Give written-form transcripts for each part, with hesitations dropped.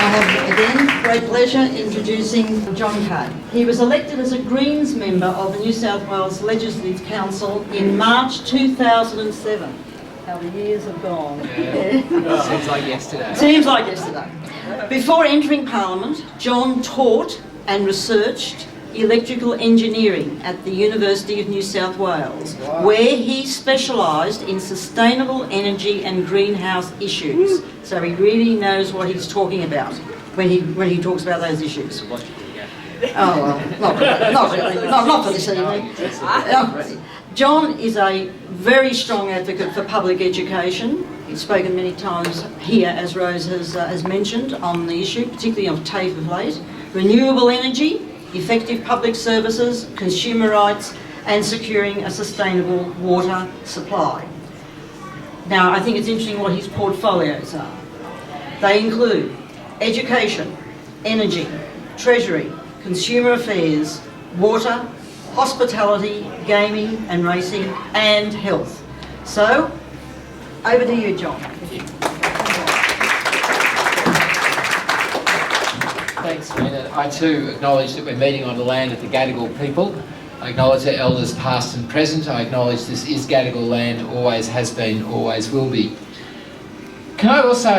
I have again great pleasure introducing John Kaye. He was elected as a Greens member of the New South Wales Legislative Council in March 2007. How the years have gone. Yeah. Seems like yesterday. Seems like yesterday. Before entering Parliament, John taught and researched electrical engineering at the University of New South Wales, where he specialised in sustainable energy and greenhouse issues. So he really knows what he's talking about when he talks about those issues. Oh well, not really, not for this evening. Not really. John is a very strong advocate for public education. He's spoken many times here, as Rose has mentioned, on the issue, particularly of TAFE of late. Renewable energy, effective public services, consumer rights, and securing a sustainable water supply. Now, I think it's interesting what his portfolios are. They include education, energy, treasury, consumer affairs, water, hospitality, gaming and racing, and health. So, over to you, John. Thanks, Nina. I too acknowledge that we're meeting on the land of the Gadigal people. I acknowledge their elders past and present. I acknowledge this is Gadigal land, always has been, always will be. Can I also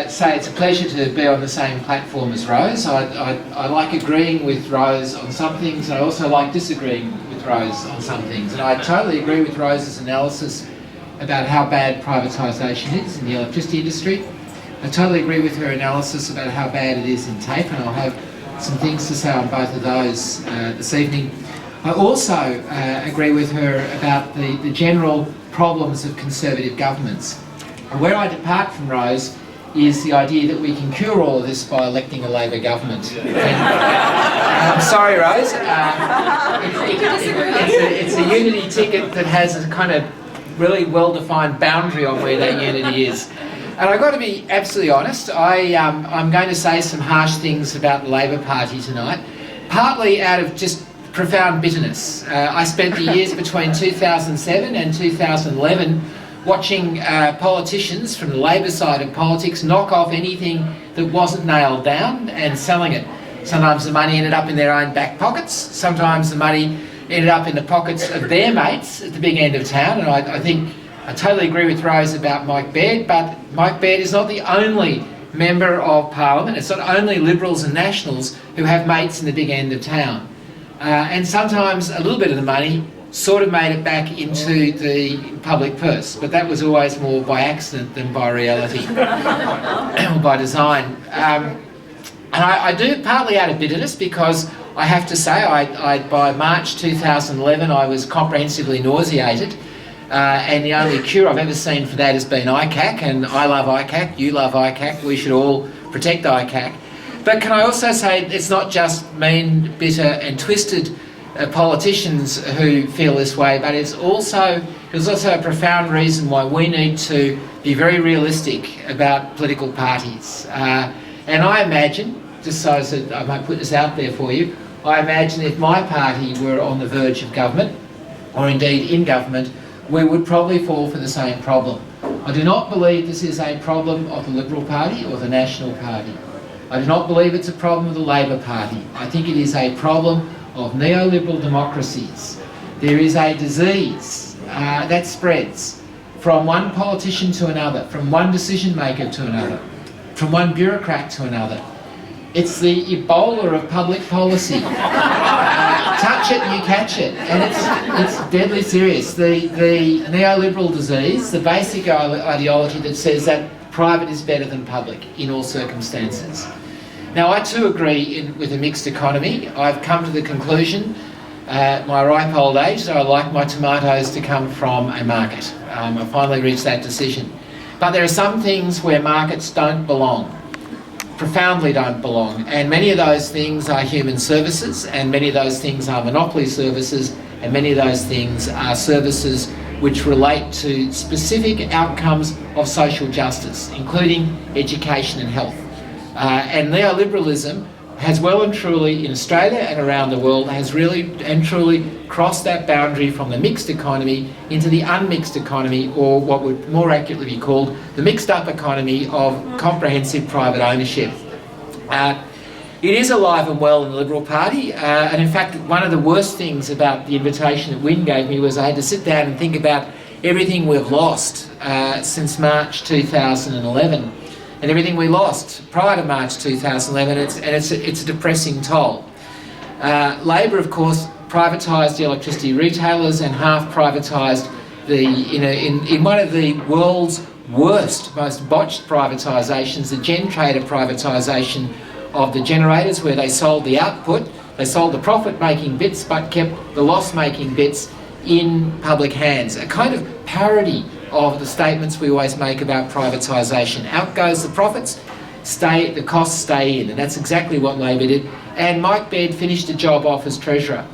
say it's a pleasure to be on the same platform as Rose. I like agreeing with Rose on some things, and I also like disagreeing with Rose on some things. And I totally agree with Rose's analysis about how bad privatisation is in the electricity industry. I totally agree with her analysis about how bad it is in TAFE, and I'll have some things to say on both of those this evening. I also agree with her about the general problems of Conservative governments. And where I depart from Rose is the idea that we can cure all of this by electing a Labor government. I'm sorry, Rose. It's a unity ticket that has a kind of really well-defined boundary on where that unity is. And I've got to be absolutely honest, I'm going to say some harsh things about the Labor Party tonight, partly out of just profound bitterness. I spent the years between 2007 and 2011 watching politicians from the Labor side of politics knock off anything that wasn't nailed down and selling it. Sometimes the money ended up in their own back pockets, sometimes the money ended up in the pockets of their mates at the big end of town, and I think I totally agree with Rose about Mike Baird, but Mike Baird is not the only member of Parliament. It's not only Liberals and Nationals who have mates in the big end of town. And sometimes a little bit of the money sort of made it back into the public purse, but that was always more by accident than by reality, or by design. And I do partly out of bitterness, because I have to say by March 2011 I was comprehensively nauseated. And the only cure I've ever seen for that has been ICAC, and I love ICAC, you love ICAC, we should all protect ICAC. But can I also say it's not just mean, bitter and twisted politicians who feel this way, but there's also a profound reason why we need to be very realistic about political parties. And I imagine, just so that I might put this out there for you, I imagine if my party were on the verge of government, or indeed in government, we would probably fall for the same problem. I do not believe this is a problem of the Liberal Party or the National Party. I do not believe it's a problem of the Labor Party. I think it is a problem of neoliberal democracies. There is a disease that spreads from one politician to another, from one decision maker to another, from one bureaucrat to another. It's the Ebola of public policy. Touch it, you catch it, and it's deadly serious. The neoliberal disease, the basic ideology that says that private is better than public in all circumstances. Now, I too agree with a mixed economy. I've come to the conclusion, at my ripe old age, that I like my tomatoes to come from a market. I finally reached that decision. But there are some things where markets don't belong. Profoundly don't belong, and many of those things are human services, and many of those things are monopoly services, and many of those things are services which relate to specific outcomes of social justice, including education and health. And neoliberalism has well and truly, in Australia and around the world, has really and truly crossed that boundary from the mixed economy into the unmixed economy, or what would more accurately be called the mixed up economy of comprehensive private ownership. It is alive and well in the Liberal Party, and in fact one of the worst things about the invitation that Wynne gave me was I had to sit down and think about everything we've lost since March 2011 and everything we lost prior to March 2011, it's a depressing toll. Labor, of course, privatised the electricity retailers and half privatised in one of the world's worst, most botched privatisations, the Gentrader privatisation of the generators, where they sold the output, they sold the profit-making bits but kept the loss-making bits in public hands. A kind of parody of the statements we always make about privatisation. Out goes the profits, the costs stay in, and that's exactly what Labor did. And Mike Baird finished the job off as Treasurer.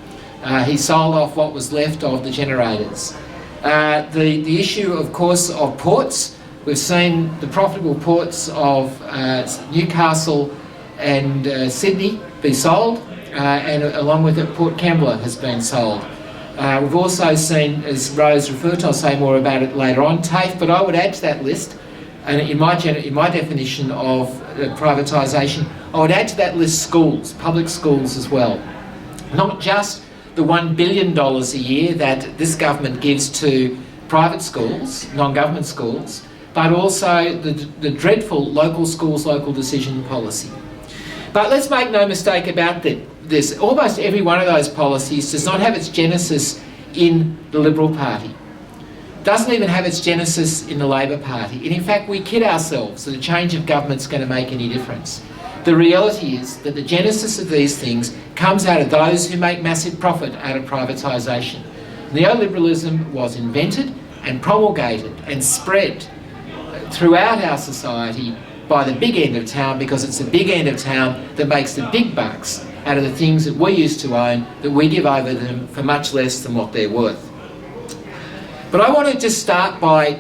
He sold off what was left of the generators. The issue, of course, of ports, we've seen the profitable ports of Newcastle and Sydney be sold, and along with it Port Kembla has been sold. We've also seen, as Rose referred to, I'll say more about it later on, TAFE, but I would add to that list, and in my definition of privatisation, I would add to that list schools, public schools as well. Not just the $1 billion a year that this government gives to private schools, non-government schools, but also the dreadful local schools, local decision policy. But let's make no mistake about this. Almost every one of those policies does not have its genesis in the Liberal Party. Doesn't even have its genesis in the Labor Party. And in fact, we kid ourselves that a change of government's going to make any difference. The reality is that the genesis of these things comes out of those who make massive profit out of privatisation. Neoliberalism was invented and promulgated and spread throughout our society by the big end of town, because it's the big end of town that makes the big bucks out of the things that we used to own, that we give over to them for much less than what they're worth. But I want to just start by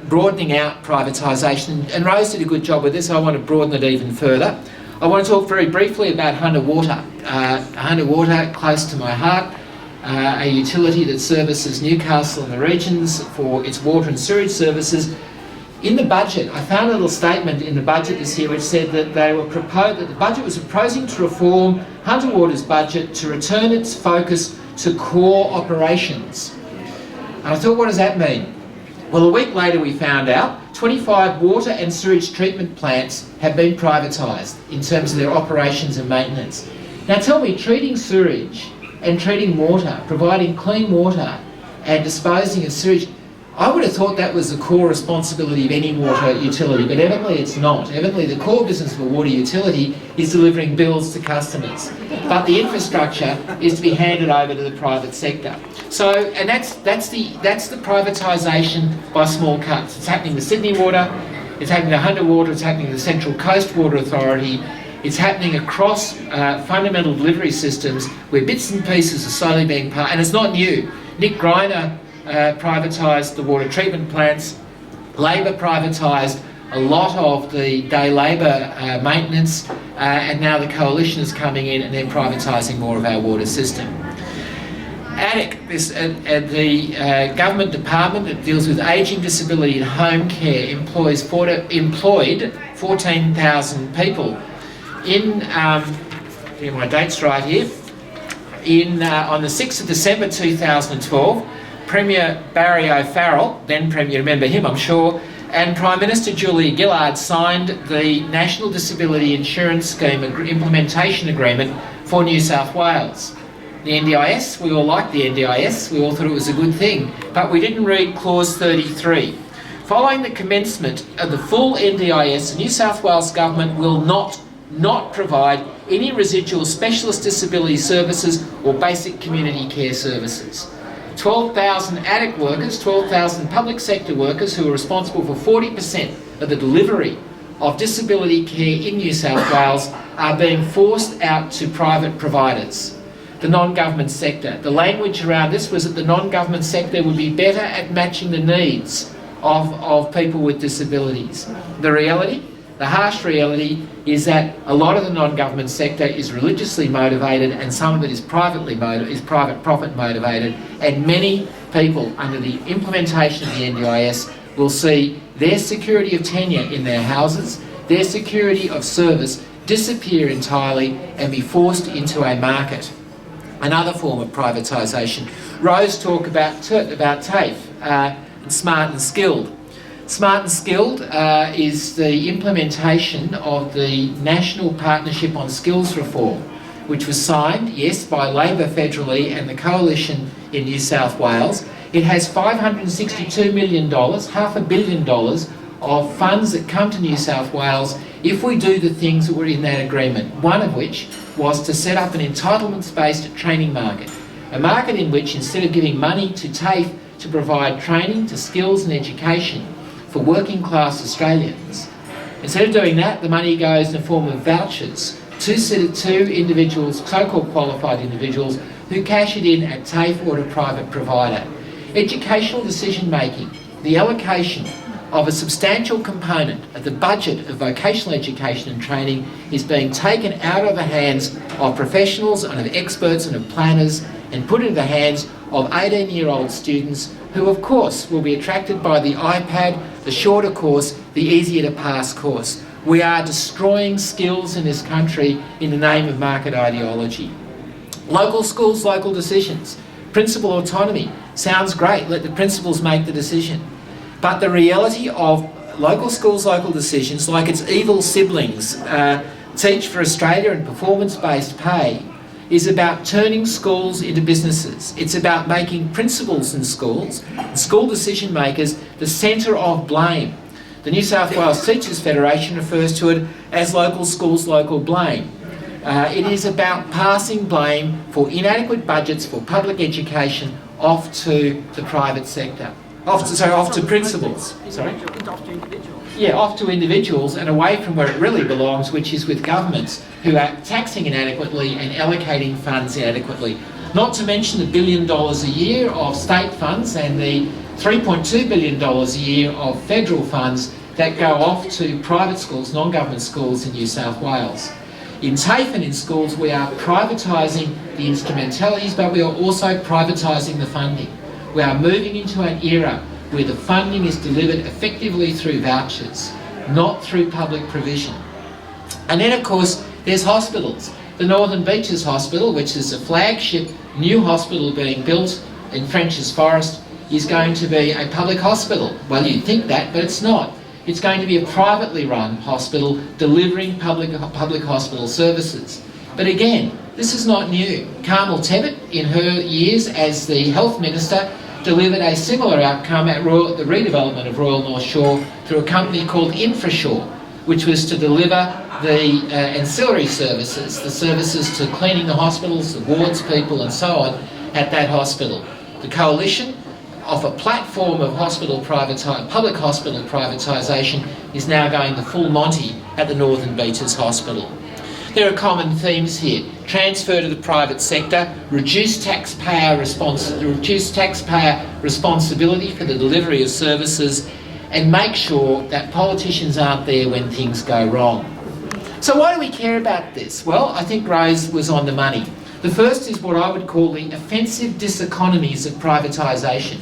broadening out privatisation, and Rose did a good job with this. I want to broaden it even further. I want to talk very briefly about Hunter Water. Hunter Water, close to my heart, a utility that services Newcastle and the regions for its water and sewage services. In the budget, I found a little statement in the budget this year which said that that the budget was proposing to reform Hunter Water's budget to return its focus to core operations. And I thought, what does that mean? Well, a week later we found out 25 water and sewage treatment plants have been privatised in terms of their operations and maintenance. Now tell me, treating sewage and treating water, providing clean water and disposing of sewage, I would have thought that was the core responsibility of any water utility, but evidently it's not. Evidently the core business of a water utility is delivering bills to customers, but the infrastructure is to be handed over to the private sector. So, and that's the privatisation by small cuts. It's happening to Sydney Water, it's happening to Hunter Water, it's happening to the Central Coast Water Authority. It's happening across fundamental delivery systems where bits and pieces are slowly being part, and it's not new. Nick Greiner privatised the water treatment plants. Labor privatised a lot of the day labour maintenance, and now the coalition is coming in and they're privatising more of our water system. ADIC, the government department that deals with ageing, disability and home care, employed 14,000 people. Get my dates right here. On the 6th of December 2012, Premier Barry O'Farrell, then Premier, remember him I'm sure, and Prime Minister Julia Gillard signed the National Disability Insurance Scheme Implementation Agreement for New South Wales. The NDIS, we all liked the NDIS, we all thought it was a good thing, but we didn't read Clause 33. Following the commencement of the full NDIS, the New South Wales Government will not provide any residual specialist disability services or basic community care services. 12,000 ADIC workers, 12,000 public sector workers who are responsible for 40% of the delivery of disability care in New South Wales are being forced out to private providers, the non-government sector. The language around this was that the non-government sector would be better at matching the needs of people with disabilities. The reality, the harsh reality, is that a lot of the non-government sector is religiously motivated, and some of it is private profit motivated, and many people under the implementation of the NDIS will see their security of tenure in their houses, their security of service disappear entirely and be forced into a market. Another form of privatisation. Rose talked about TAFE and Smart and Skilled. Smart and Skilled is the implementation of the National Partnership on Skills Reform, which was signed, yes, by Labor federally and the Coalition in New South Wales. It has $562 million, $500 million of funds that come to New South Wales if we do the things that were in that agreement, one of which was to set up an entitlements-based training market, a market in which, instead of giving money to TAFE to provide training to skills and education for working class Australians, instead of doing that, the money goes in the form of vouchers to individuals, so-called qualified individuals, who cash it in at TAFE or at a private provider. Educational decision making, the allocation of a substantial component of the budget of vocational education and training is being taken out of the hands of professionals and of experts and of planners and put into the hands of 18-year-old students who, of course, will be attracted by the iPad, the shorter course, the easier to pass course. We are destroying skills in this country in the name of market ideology. Local schools, local decisions. Principal autonomy. Sounds great, let the principals make the decision. But the reality of local schools, local decisions, like its evil siblings, Teach for Australia and performance-based pay, is about turning schools into businesses. It's about making principals in schools, and school decision makers, the centre of blame. The New South Wales Teachers Federation refers to it as local schools, local blame. It is about passing blame for inadequate budgets for public education off to the private sector. Off to principals. Sorry? Off to individuals. Yeah, off to individuals and away from where it really belongs, which is with governments who are taxing inadequately and allocating funds inadequately. Not to mention the $1 billion a year of state funds and the $3.2 billion a year of federal funds that go off to private schools, non-government schools in New South Wales. In TAFE and in schools, we are privatising the instrumentalities, but we are also privatising the funding. We are moving into an era where the funding is delivered effectively through vouchers, not through public provision. And then, of course, there's hospitals. The Northern Beaches Hospital, which is a flagship new hospital being built in French's Forest, is going to be a public hospital. Well, you'd think that, but it's not. It's going to be a privately run hospital delivering public hospital services. But again, this is not new. Carmel Tebbit, in her years as the Health Minister, delivered a similar outcome at the redevelopment of Royal North Shore through a company called Infrashore, which was to deliver the ancillary services, the services to cleaning the hospitals, the wards people and so on at that hospital. The coalition, off a platform of public hospital privatisation, is now going the full Monty at the Northern Beaches Hospital. There are common themes here. Transfer to the private sector, reduce taxpayer responsibility for the delivery of services, and make sure that politicians aren't there when things go wrong. So why do we care about this? Well, I think Rose was on the money. The first is what I would call the offensive diseconomies of privatisation.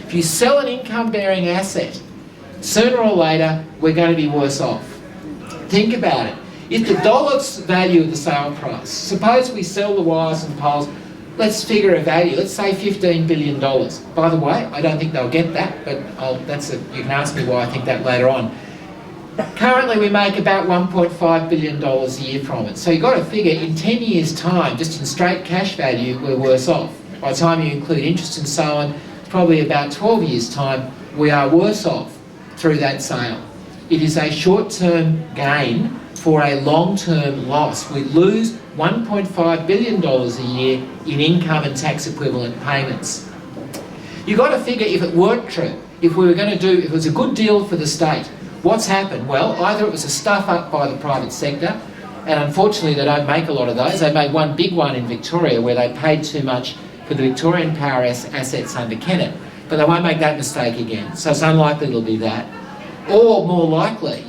If you sell an income-bearing asset, sooner or later we're going to be worse off. Think about it. If the dollar's value of the sale price, suppose we sell the wires and poles, let's figure a value, let's say $15 billion. By the way, I don't think they'll get that, but you can ask me why I think that later on. Currently we make about $1.5 billion a year from it. So you've got to figure in 10 years' time, just in straight cash value, we're worse off. By the time you include interest and so on, probably about 12 years' time, we are worse off through that sale. It is a short-term gain for a long-term loss. We lose $1.5 billion a year in income and tax equivalent payments. You've got to figure if it weren't true, if it was a good deal for the state, what's happened? Well, either it was a stuff up by the private sector, and unfortunately they don't make a lot of those. They made one big one in Victoria where they paid too much for the Victorian power assets under Kennett, but they won't make that mistake again, so it's unlikely it'll be that. Or more likely,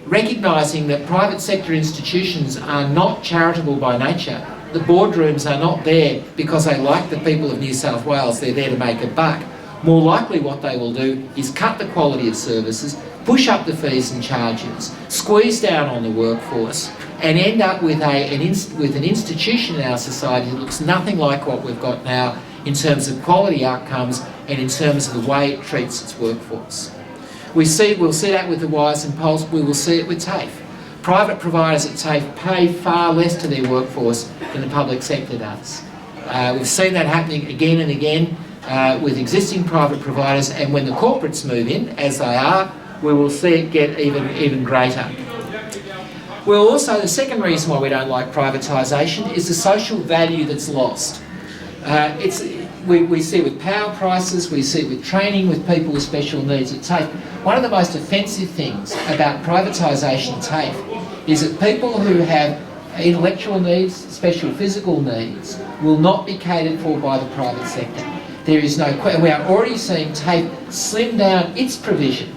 recognising that private sector institutions are not charitable by nature. The boardrooms are not there because they like the people of New South Wales, they're there to make a buck. More likely what they will do is cut the quality of services, push up the fees and charges, squeeze down on the workforce, and end up with an institution in our society that looks nothing like what we've got now in terms of quality outcomes and in terms of the way it treats its workforce. We'll see that with the wires and poles. We will see it with TAFE. Private providers at TAFE pay far less to their workforce than the public sector does. We've seen that happening again and again with existing private providers, and when the corporates move in, as they are, we will see it get even greater. Well, also, the second reason why we don't like privatisation is the social value that's lost. We see it with power prices, we see it with training with people with special needs at TAFE. One of the most offensive things about privatisation at TAFE is that people who have intellectual needs, special physical needs, will not be catered for by the private sector. There is no question. We are already seeing TAFE slim down its provision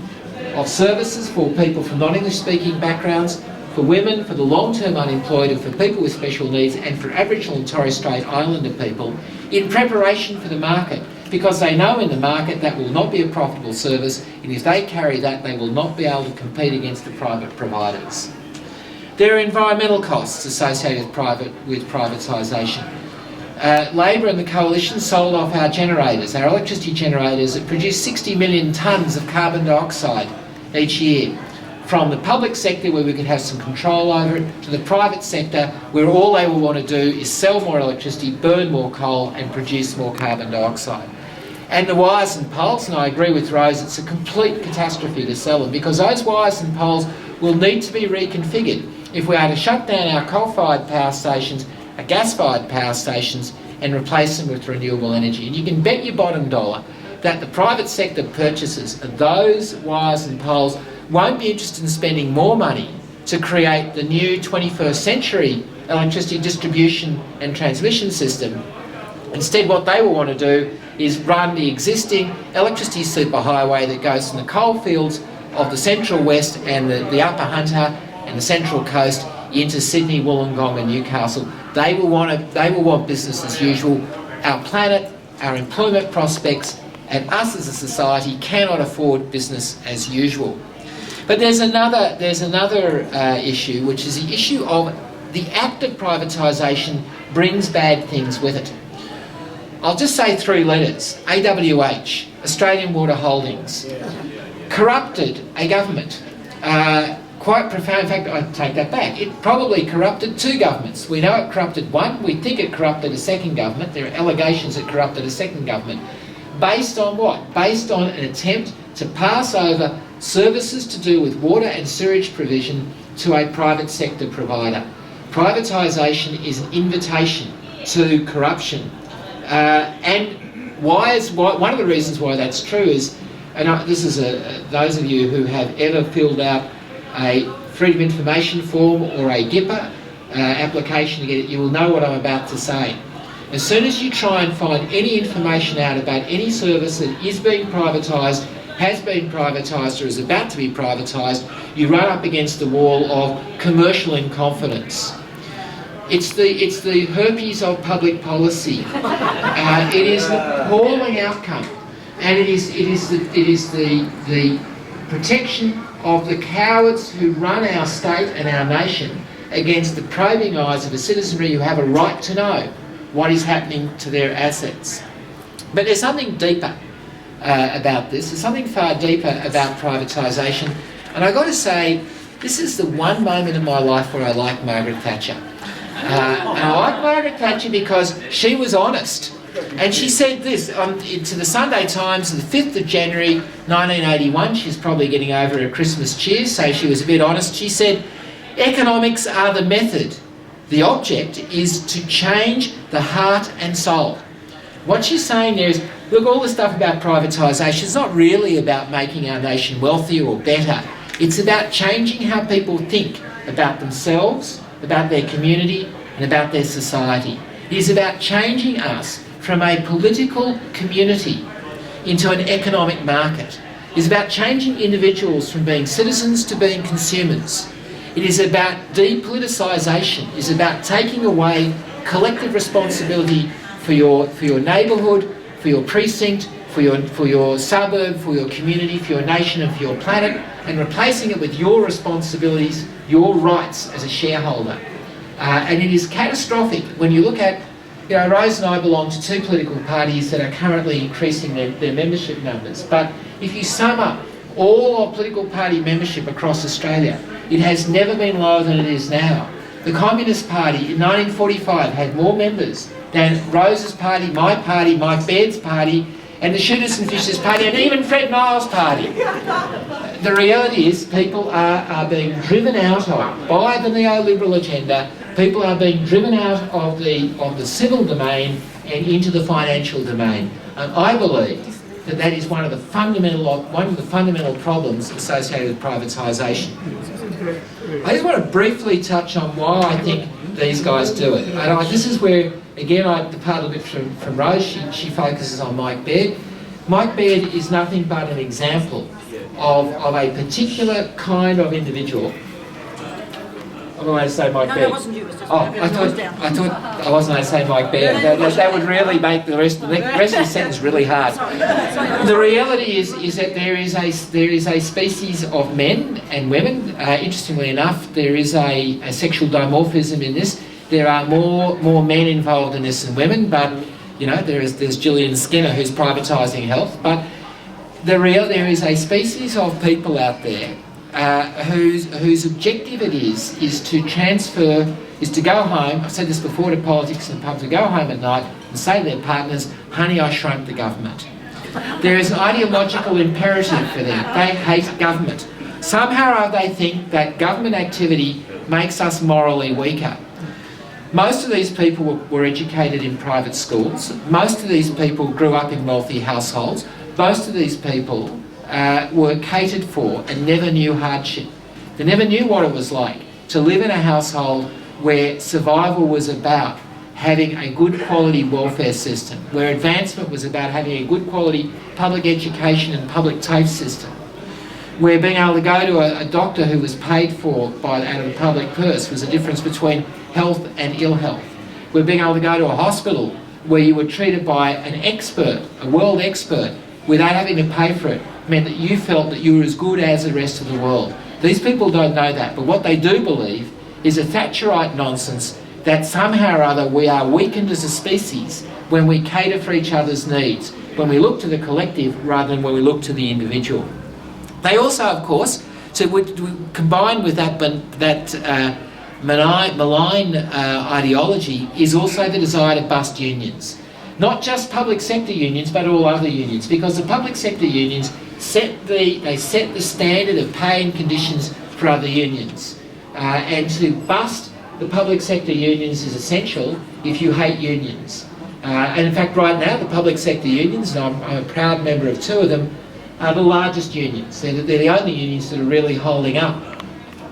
of services for people from non-English speaking backgrounds, for women, for the long-term unemployed, and for people with special needs, and for Aboriginal and Torres Strait Islander people, in preparation for the market, because they know in the market that will not be a profitable service, and if they carry that, they will not be able to compete against the private providers. There are environmental costs associated with privatisation. Labor and the Coalition sold off our generators, our electricity generators that produce 60 million tonnes of carbon dioxide each year. From the public sector, where we could have some control over it, to the private sector, where all they will want to do is sell more electricity, burn more coal and produce more carbon dioxide. And the wires and poles, and I agree with Rose, it's a complete catastrophe to sell them, because those wires and poles will need to be reconfigured if we are to shut down our coal-fired power stations, our gas-fired power stations, and replace them with renewable energy. And you can bet your bottom dollar that the private sector purchasers of those wires and poles won't be interested in spending more money to create the new 21st century electricity distribution and transmission system. Instead, what they will want to do is run the existing electricity superhighway that goes from the coalfields of the Central West and the Upper Hunter and the Central Coast into Sydney, Wollongong and Newcastle. They will want business as usual. Our planet, our employment prospects, and us as a society cannot afford business as usual. But there's another issue, which is the issue of the act of privatisation brings bad things with it. I'll just say 3 letters. AWH, Australian Water Holdings, corrupted a government. Quite profound. In fact, I take that back. It probably corrupted 2 governments. We know it corrupted one. We think it corrupted a second government. There are allegations it corrupted a second government. Based on what? Based on an attempt to pass over services to do with water and sewage provision to a private sector provider. Privatisation is an invitation to corruption. And one of the reasons why that's true is, and this is those of you who have ever filled out a Freedom of Information form or a GIPA application to get it, you will know what I'm about to say. As soon as you try and find any information out about any service that is being privatised, has been privatised or is about to be privatised, you run up against the wall of commercial incompetence. It's the herpes of public policy. It is an appalling outcome, and it is the protection of the cowards who run our state and our nation against the probing eyes of a citizenry who have a right to know what is happening to their assets. But there's something deeper about this. There's something far deeper about privatisation, and I've got to say, this is the one moment in my life where I like Margaret Thatcher. And I like Margaret Thatcher because she was honest. And she said this to the Sunday Times on the 5th of January 1981. She's probably getting over her Christmas cheers, so she was a bit honest. She said, "Economics are the method. The object is to change the heart and soul." What she's saying there is, look, all the stuff about privatisation is not really about making our nation wealthier or better. It's about changing how people think about themselves, about their community, and about their society. It is about changing us from a political community into an economic market. It is about changing individuals from being citizens to being consumers. It is about depoliticisation. It is about taking away collective responsibility for your neighbourhood, for your precinct, for your suburb, for your community, for your nation and for your planet, and replacing it with your responsibilities your rights as a shareholder. And it is catastrophic when you look at, Rose and I belong to two political parties that are currently increasing their membership numbers. But if you sum up all our political party membership across Australia, it has never been lower than it is now. The Communist Party in 1945 had more members than Rose's party, Mike Baird's party, and the Shooters and Fishers party, and even Fred Niles' party. The reality is people are being driven out of, by the neoliberal agenda, people are being driven out of the civil domain and into the financial domain. And I believe that is one of the fundamental problems associated with privatisation. I just want to briefly touch on why I think these guys do it. And this is where, again, I depart a bit from Rose. She focuses on Mike Baird. Mike Baird is nothing but an example of a particular kind of individual. I'm going to say Mike Baird. No, that wasn't you. It was just I thought I wasn't going to say Mike Baird. That would really make the rest of the sentence really hard. The reality is that there is a species of men and women. Interestingly enough, there is a sexual dimorphism in this. There are more men involved in this than women, but there's Gillian Skinner who's privatising health. But there is a species of people out there whose objective it is to go home. I've said this before to politics and pubs, to go home at night and say to their partners, "Honey, I shrunk the government." There is an ideological imperative for them. They hate government. Somehow or other they think that government activity makes us morally weaker. Most of these people were educated in private schools. Most of these people grew up in wealthy households. Most of these people were catered for and never knew hardship. They never knew what it was like to live in a household where survival was about having a good quality welfare system, where advancement was about having a good quality public education and public TAFE system, where being able to go to a doctor who was paid for out of the public purse was the difference between health and ill health, where being able to go to a hospital where you were treated by an expert, a world expert, without having to pay for it, meant that you felt that you were as good as the rest of the world. These people don't know that, but what they do believe is a Thatcherite nonsense that somehow or other we are weakened as a species when we cater for each other's needs, when we look to the collective rather than when we look to the individual. They also, of course, combined with that malign ideology is also the desire to bust unions. Not just public sector unions, but all other unions, because the public sector unions set the standard of pay and conditions for other unions. And to bust the public sector unions is essential if you hate unions. And in fact, right now, the public sector unions, and I'm a proud member of two of them, are the largest unions. They're the only unions that are really holding up,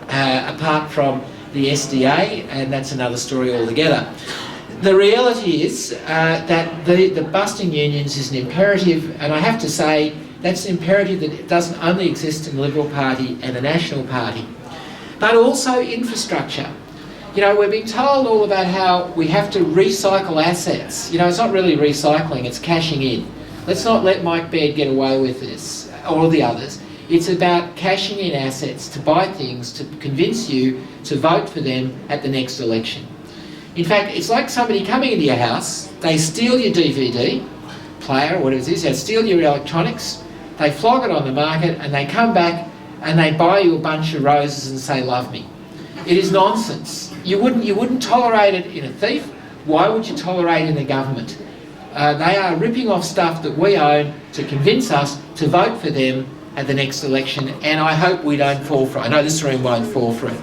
apart from the SDA, and that's another story altogether. The reality is that the busting unions is an imperative, and I have to say that's an imperative that doesn't only exist in the Liberal Party and the National Party, but also infrastructure. We're being told all about how we have to recycle assets. It's not really recycling, it's cashing in. Let's not let Mike Baird get away with this, or the others. It's about cashing in assets to buy things, to convince you to vote for them at the next election. In fact, it's like somebody coming into your house, they steal your DVD player, or whatever it is, they steal your electronics, they flog it on the market, and they come back and they buy you a bunch of roses and say, "Love me." It is nonsense. You wouldn't tolerate it in a thief. Why would you tolerate it in the government? They are ripping off stuff that we own to convince us to vote for them at the next election, and I hope we don't fall for it. I know this room won't fall for it.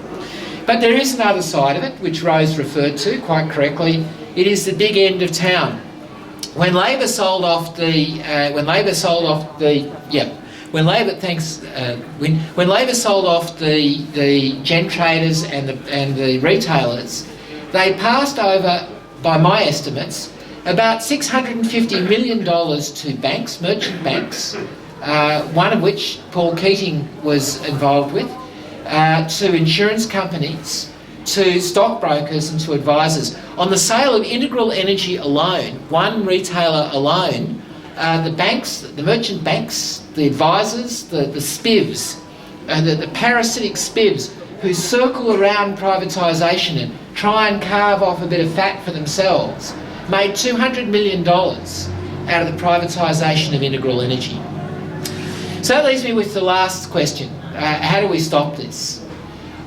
But there is another side of it, which Rose referred to quite correctly. It is the big end of town. When Labor sold off the gen traders and the retailers, they passed over, by my estimates, about $650 million to banks, merchant banks, one of which Paul Keating was involved with, to insurance companies, to stockbrokers and to advisors. On the sale of Integral Energy alone, one retailer alone, the banks, the merchant banks, the advisors, the SPIVs, the parasitic SPIVs who circle around privatisation and try and carve off a bit of fat for themselves made $200 million out of the privatisation of integral energy. So that leaves me with the last question. How do we stop this?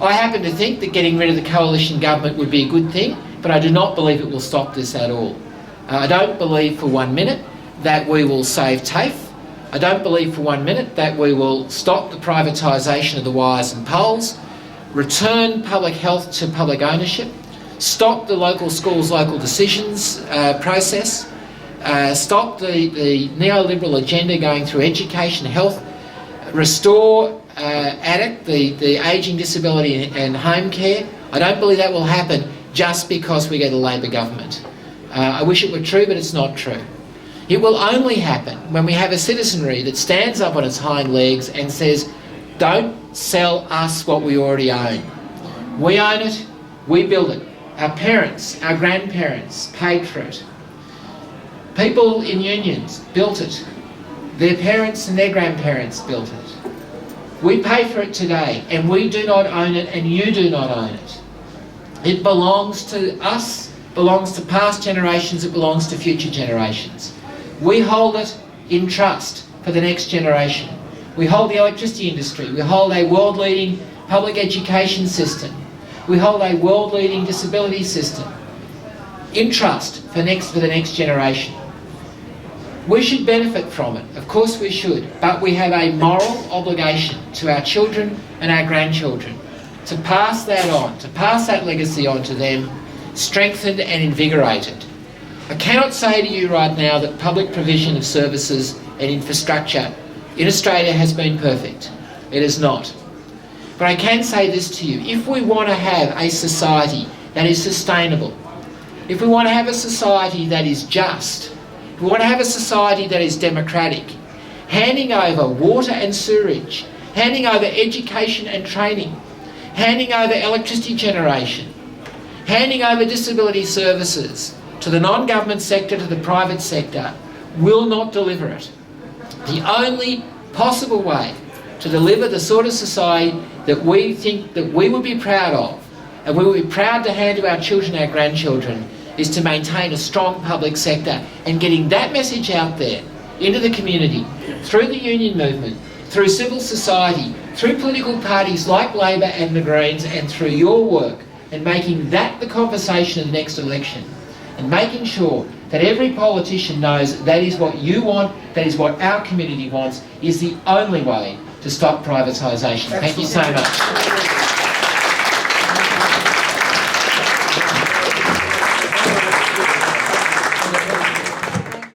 I happen to think that getting rid of the coalition government would be a good thing, but I do not believe it will stop this at all. I don't believe for 1 minute that we will save TAFE. I don't believe for 1 minute that we will stop the privatisation of the wires and poles, return public health to public ownership, stop the local schools, local decisions process, stop the neoliberal agenda going through education, health, restore ADIC, the ageing, disability and home care. I don't believe that will happen just because we get a Labor government. I wish it were true, but it's not true. It will only happen when we have a citizenry that stands up on its hind legs and says, don't sell us what we already own. We own it, we build it. Our parents, our grandparents paid for it. People in unions built it. Their parents and their grandparents built it. We pay for it today, and we do not own it, and you do not own it. It belongs to us, belongs to past generations, it belongs to future generations. We hold it in trust for the next generation. We hold the electricity industry, we hold a world-leading public education system, we hold a world-leading disability system in trust for the next generation. We should benefit from it, of course we should, but we have a moral obligation to our children and our grandchildren to pass that on, to pass that legacy on to them, strengthened and invigorated. I cannot say to you right now that public provision of services and infrastructure in Australia has been perfect. It is not. But I can say this to you, if we want to have a society that is sustainable, if we want to have a society that is just, if we want to have a society that is democratic, handing over water and sewerage, handing over education and training, handing over electricity generation, handing over disability services to the non-government sector, to the private sector, will not deliver it. The only possible way to deliver the sort of society that we think that we would be proud of, and we would be proud to hand to our children, our grandchildren, is to maintain a strong public sector, and getting that message out there into the community, through the union movement, through civil society, through political parties like Labor and the Greens, and through your work, and making that the conversation in the next election, and making sure that every politician knows that is what you want, that is what our community wants, is the only way to stop privatisation. Thank you so much.